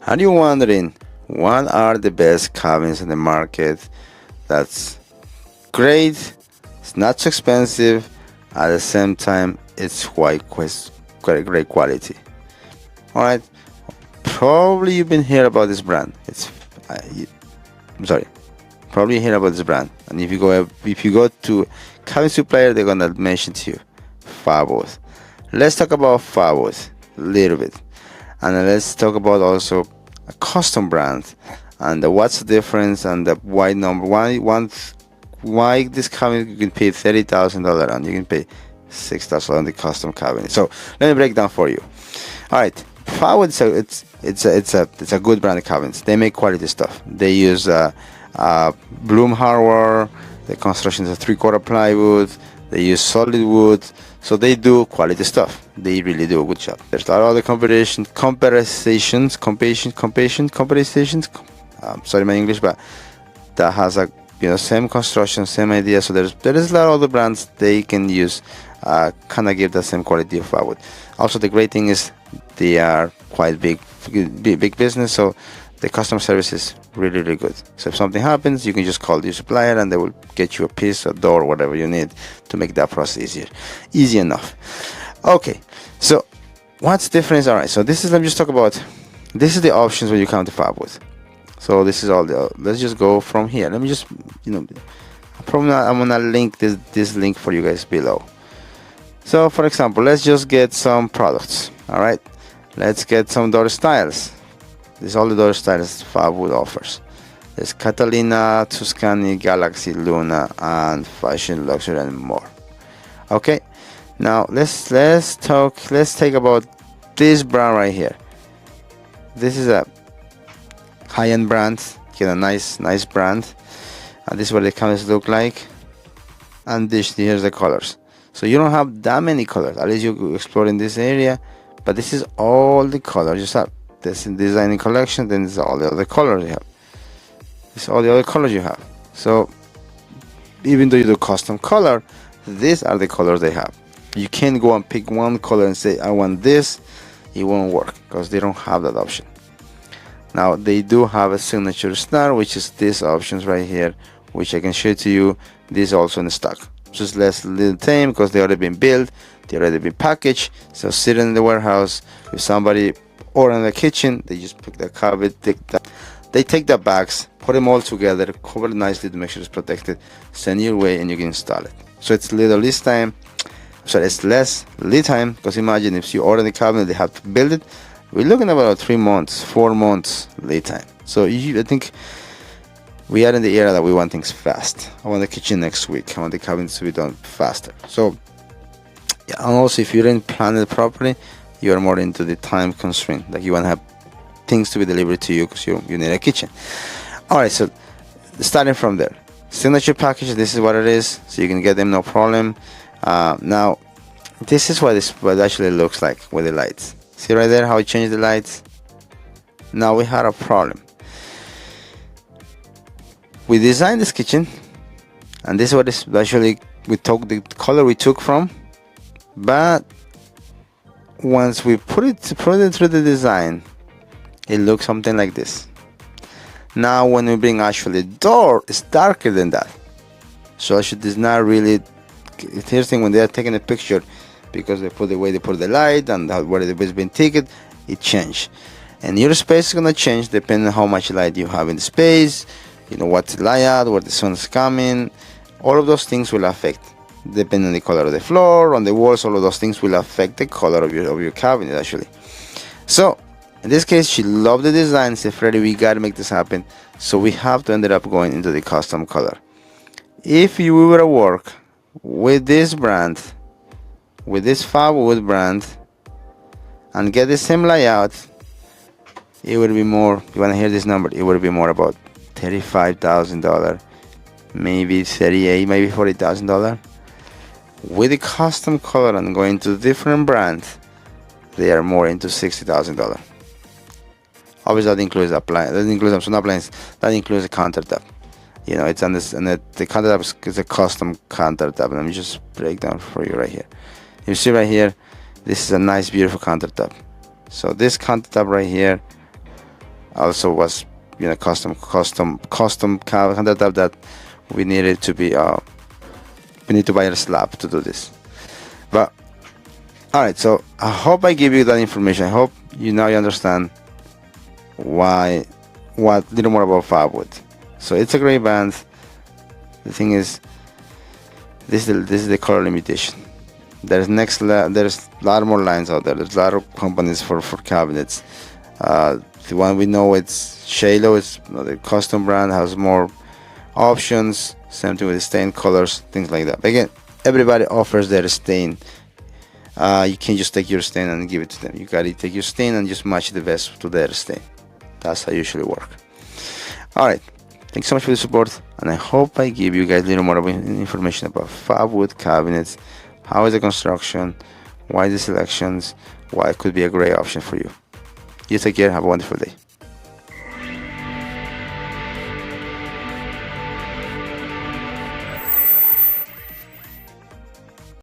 Are you wondering what are the best cabins in the market? That's great, it's not too expensive, at the same time, it's quite great quality. Alright, probably you've been hearing about this brand. I'm sorry, probably you hear about this brand. And if you go to cabin supplier, they're gonna mention to you Fabwood. Let's talk about Fabwood a little bit. And let's talk about also a custom brand and what's the difference and the why number why this cabinet you can pay $30,000 and you can pay $6,000 on the custom cabinet. So let me break down for you. All right, Fabwood, so it's a good brand of cabinets. They make quality stuff. They use bloom hardware. The construction is a 3/4 plywood. They use solid wood. So they do quality stuff. They really do a good job. There's a lot of other comparisons. Sorry my English, but that has a same construction, same idea. So there is a lot of other brands they can use, kind of give the same quality of Fabwood. Also, the great thing is they are quite big business. So the customer service is really good. So if something happens, you can just call your supplier and they will get you a piece, a door, whatever you need to make that process easy enough. Okay, so what's the difference? All right, so let me just talk about, this is the options when you come to Fabwood. So this is all let's just go from here. Let me just, I'm gonna link this link for you guys below. So for example, let's just get some products. All right, let's get some door styles. This is all the door styles Fabwood offers. There's Catalina, Tuscany, Galaxy, Luna, and Fashion, Luxury, and more. Okay, now let's take about this brand right here. This is a high-end brand. Get a nice brand, and this is what the cabinets look like. And here's the colors. So you don't have that many colors. At least you explore in this area, but this is all the colors you have. This in designing collection, then this is all the other colors you have. This is all the other colors you have. So even though you do custom color, these are the colors they have. You can't go and pick one color and say I want this. It won't work because they don't have that option. Now they do have a signature star, which is these options right here, which I can show to you. This is also in stock. Just less little time because they already been built, they already been packaged. So sitting in the warehouse with somebody or in the kitchen, they just pick the cabinet, they take the bags, put them all together, cover it nicely to make sure it's protected, send your way, and you can install it. So it's little lead time. So it's less lead time because imagine if you order the cabinet, they have to build it. We're looking at about 3 months, 4 months lead time. So I think we are in the era that we want things fast. I want the kitchen next week. I want the cabinets to be done faster. So yeah, and also if you didn't plan it properly, you are more into the time constraint. Like you want to have things to be delivered to you because you need a kitchen. All right, so starting from there, signature package. This is what it is, so you can get them no problem. Now, this is what it actually looks like with the lights. See right there how I changed the lights. Now we had a problem. We designed this kitchen, and this is what is actually we took the color we took from, but once we put it through the design, it looks something like this. Now when we bring actually the door, it's darker than that. So actually it's not really interesting when they are taking a picture, because they put the way they put the light and where it's been taken, it changed. And your space is gonna change depending on how much light you have in the space, what's the layout, where the sun is coming. All of those things will affect, depending on the color of the floor, on the walls. All of those things will affect the color of your cabinet actually. So in this case, she loved the design. Said, Freddy, we gotta make this happen. So we have to end up going into the custom color. If you were to work with this brand, with this Fabwood brand, and get the same layout, it would be more. You wanna hear this number? It would be more about $35,000, maybe $38,000, maybe $40,000. With the custom color and going to different brands, they are more into $60,000. Obviously, that includes appliance. That includes some appliance. That includes a countertop. It's on this, and the countertop is a custom countertop. Let me just break down for you right here. You see right here, this is a nice, beautiful countertop. So this countertop right here also was, custom countertop that we needed to be we need to buy a slab to do this. But alright, so I hope I give you that information. I hope you understand what little more about Fabwood. So it's a great band. The thing is, this is the color limitation. There's a lot more lines out there. There's a lot of companies for cabinets. The one we know, it's Shalo. It's the custom brand, has more options. Same thing with the stain colors, things like that. But again, everybody offers their stain. You can't just take your stain and give it to them. You gotta take your stain and just match the vest to their stain. That's how I usually work. Alright, thanks so much for the support, and I hope I give you guys a little more information about Fabwood cabinets, how is the construction, why the selections, why it could be a great option for you. You take care, have a wonderful day.